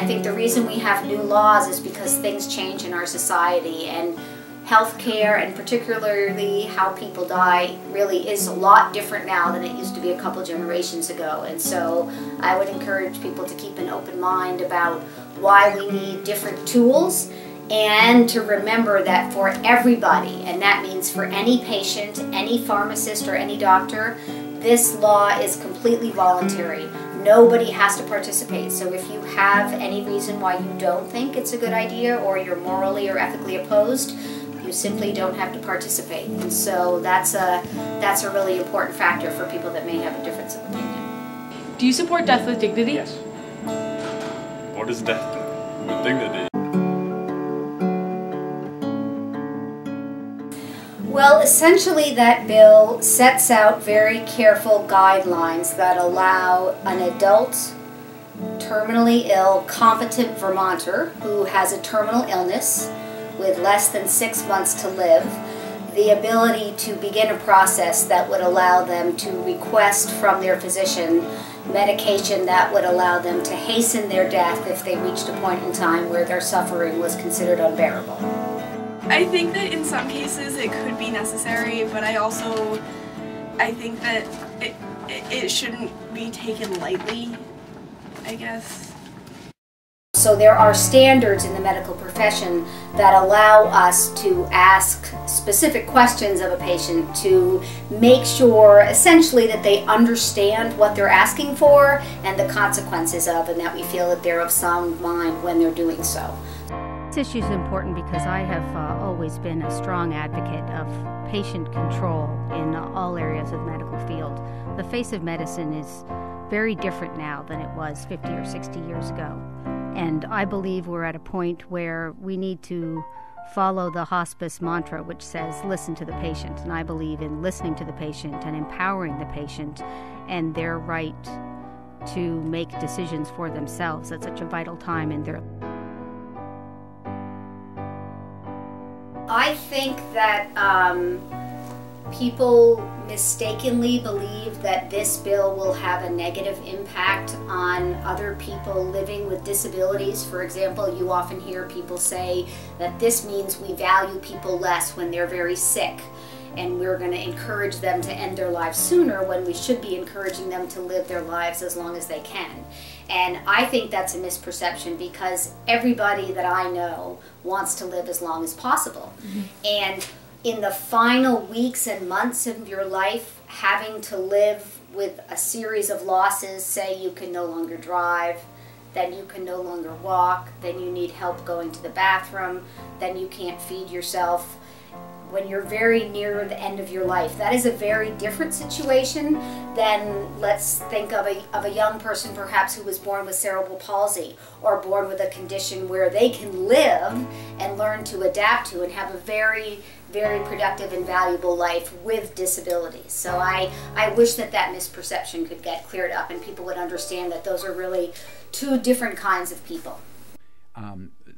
think the reason we have new laws is because things change in our society, and healthcare, and particularly how people die, really is a lot different now than it used to be a couple generations ago. And so I would encourage people to keep an open mind about why we need different tools, and to remember that for everybody, and that means for any patient, any pharmacist, or any doctor, this law is completely voluntary. Nobody has to participate. So if you have any reason why you don't think it's a good idea, or you're morally or ethically opposed, you simply don't have to participate. And so that's a really important factor for people that may have a difference of opinion. Do you support death with dignity? Yes. What is death with dignity? Well, essentially that bill sets out very careful guidelines that allow an adult, terminally ill, competent Vermonter who has a terminal illness with less than 6 months to live, the ability to begin a process that would allow them to request from their physician medication that would allow them to hasten their death if they reached a point in time where their suffering was considered unbearable. I think that in some cases it could be necessary, but I think that it shouldn't be taken lightly, I guess. So there are standards in the medical profession that allow us to ask specific questions of a patient to make sure essentially that they understand what they're asking for and the consequences of, and that we feel that they're of sound mind when they're doing so. This issue is important because I have always been a strong advocate of patient control in all areas of the medical field. The face of medicine is very different now than it was 50 or 60 years ago. And I believe we're at a point where we need to follow the hospice mantra, which says listen to the patient. And I believe in listening to the patient and empowering the patient and their right to make decisions for themselves at such a vital time in their life. I think that people mistakenly believe that this bill will have a negative impact on other people living with disabilities. For example, you often hear people say that this means we value people less when they're very sick, and we're going to encourage them to end their lives sooner when we should be encouraging them to live their lives as long as they can. And I think that's a misperception, because everybody that I know wants to live as long as possible. Mm-hmm. And in the final weeks and months of your life, having to live with a series of losses, say you can no longer drive, then you can no longer walk, then you need help going to the bathroom, then you can't feed yourself. When you're very near the end of your life, that is a very different situation than, let's think of a young person perhaps who was born with cerebral palsy, or born with a condition where they can live and learn to adapt to and have a very, very productive and valuable life with disabilities. So I wish that misperception could get cleared up and people would understand that those are really two different kinds of people.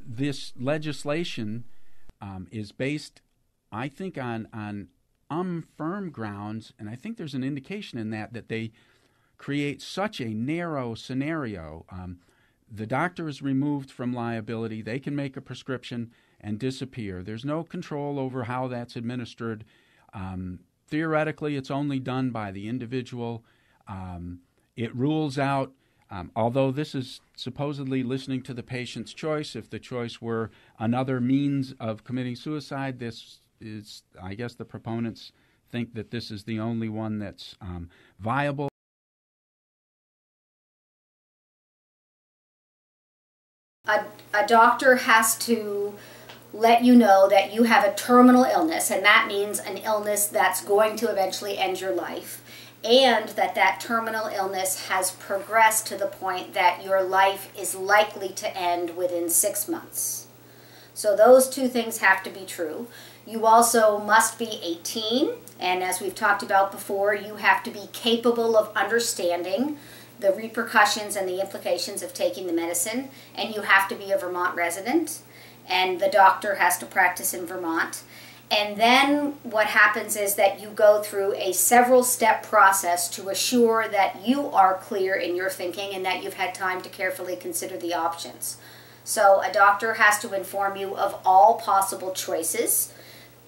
This legislation is based, I think, on firm grounds, and I think there's an indication in that they create such a narrow scenario. The doctor is removed from liability. They can make a prescription and disappear. There's no control over how that's administered. Theoretically, it's only done by the individual. It rules out, although this is supposedly listening to the patient's choice, if the choice were another means of committing suicide, this is, I guess the proponents think that this is the only one that's viable. A doctor has to let you know that you have a terminal illness, and that means an illness that's going to eventually end your life, and that terminal illness has progressed to the point that your life is likely to end within 6 months. So those two things have to be true. You also must be 18, and as we've talked about before, you have to be capable of understanding the repercussions and the implications of taking the medicine, and you have to be a Vermont resident, and the doctor has to practice in Vermont. And then what happens is that you go through a several step process to assure that you are clear in your thinking and that you've had time to carefully consider the options. So a doctor has to inform you of all possible choices,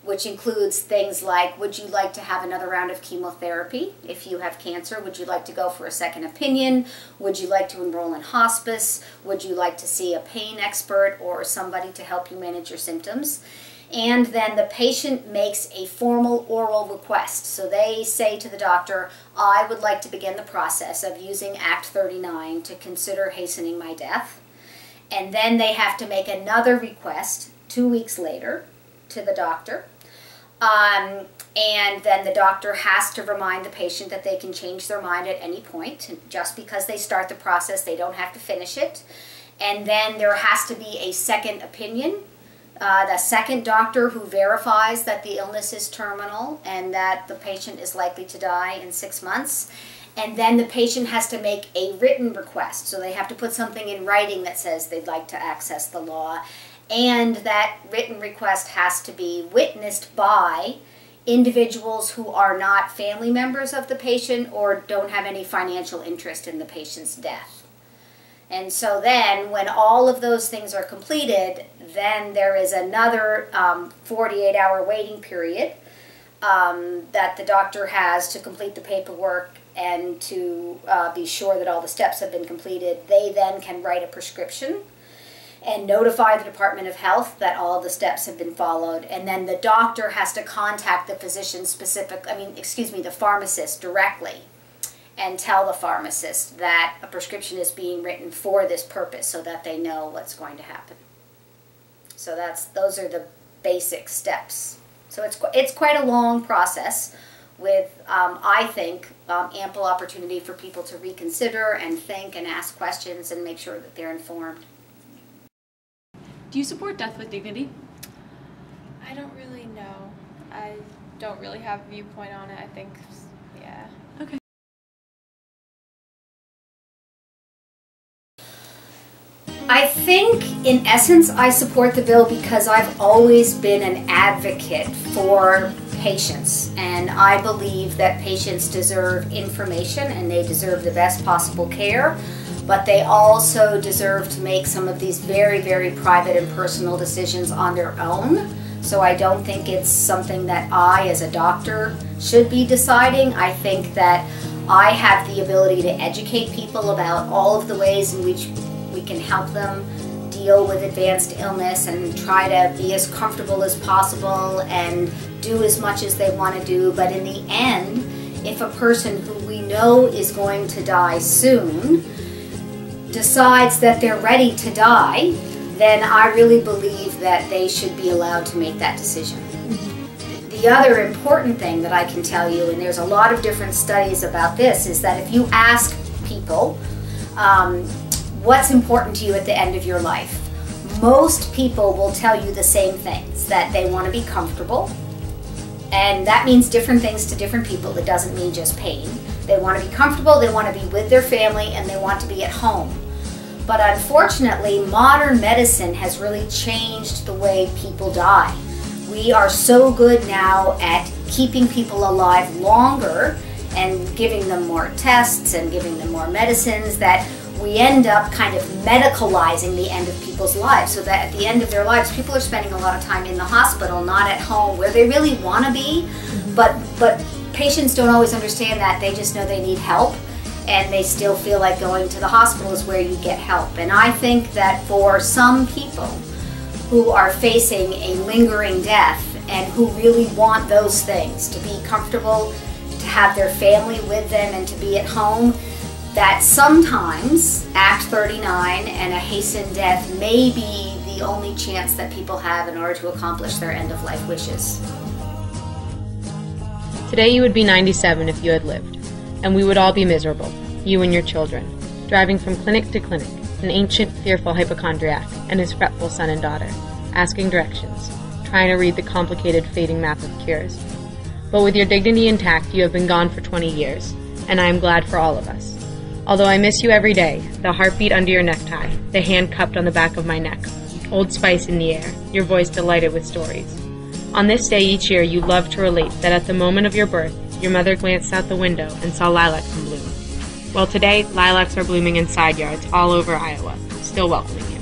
which includes things like, would you like to have another round of chemotherapy if you have cancer? Would you like to go for a second opinion? Would you like to enroll in hospice? Would you like to see a pain expert or somebody to help you manage your symptoms? And then the patient makes a formal oral request. So they say to the doctor, I would like to begin the process of using Act 39 to consider hastening my death. And then they have to make another request 2 weeks later to the doctor. And then the doctor has to remind the patient that they can change their mind at any point. And just because they start the process, they don't have to finish it. And then there has to be a second opinion. The second doctor who verifies that the illness is terminal and that the patient is likely to die in 6 months. And then the patient has to make a written request. So they have to put something in writing that says they'd like to access the law. And that written request has to be witnessed by individuals who are not family members of the patient or don't have any financial interest in the patient's death. And so then when all of those things are completed, then there is another 48-hour waiting period that the doctor has to complete the paperwork and to be sure that all the steps have been completed. They then can write a prescription and notify the Department of Health that all the steps have been followed. And then the doctor has to contact the the pharmacist directly and tell the pharmacist that a prescription is being written for this purpose so that they know what's going to happen. So those are the basic steps. So it's quite a long process with, I think, ample opportunity for people to reconsider and think and ask questions and make sure that they're informed. Do you support death with dignity? I don't really know. I don't really have a viewpoint on it. I think, yeah. Okay. I think, in essence, I support the bill because I've always been an advocate for patients, and I believe that patients deserve information and they deserve the best possible care, but they also deserve to make some of these very, very private and personal decisions on their own. So I don't think it's something that I, as a doctor, should be deciding. I think that I have the ability to educate people about all of the ways in which we can help them deal with advanced illness and try to be as comfortable as possible and do as much as they want to do. But in the end, if a person who we know is going to die soon decides that they're ready to die, then I really believe that they should be allowed to make that decision. The other important thing that I can tell you, and there's a lot of different studies about this, is that if you ask people what's important to you at the end of your life, most people will tell you the same things, that they want to be comfortable, and that means different things to different people. It doesn't mean just pain. They want to be comfortable, they want to be with their family, and they want to be at home. But unfortunately, modern medicine has really changed the way people die. We are so good now at keeping people alive longer and giving them more tests and giving them more medicines that we end up kind of medicalizing the end of people's lives, so that at the end of their lives, people are spending a lot of time in the hospital, not at home where they really want to be. But patients don't always understand that. They just know they need help, and they still feel like going to the hospital is where you get help. And I think that for some people who are facing a lingering death and who really want those things, to be comfortable, to have their family with them, and to be at home, that sometimes Act 39 and a hastened death may be the only chance that people have in order to accomplish their end-of-life wishes. Today you would be 97 if you had lived, and we would all be miserable, you and your children, driving from clinic to clinic, an ancient, fearful hypochondriac and his fretful son and daughter, asking directions, trying to read the complicated fading map of cures. But with your dignity intact, you have been gone for 20 years, and I am glad for all of us. Although I miss you every day, the heartbeat under your necktie, the hand cupped on the back of my neck, Old Spice in the air, your voice delighted with stories. On this day each year, you love to relate that at the moment of your birth, your mother glanced out the window and saw lilacs in bloom. Well, today, lilacs are blooming in side yards all over Iowa, still welcoming you.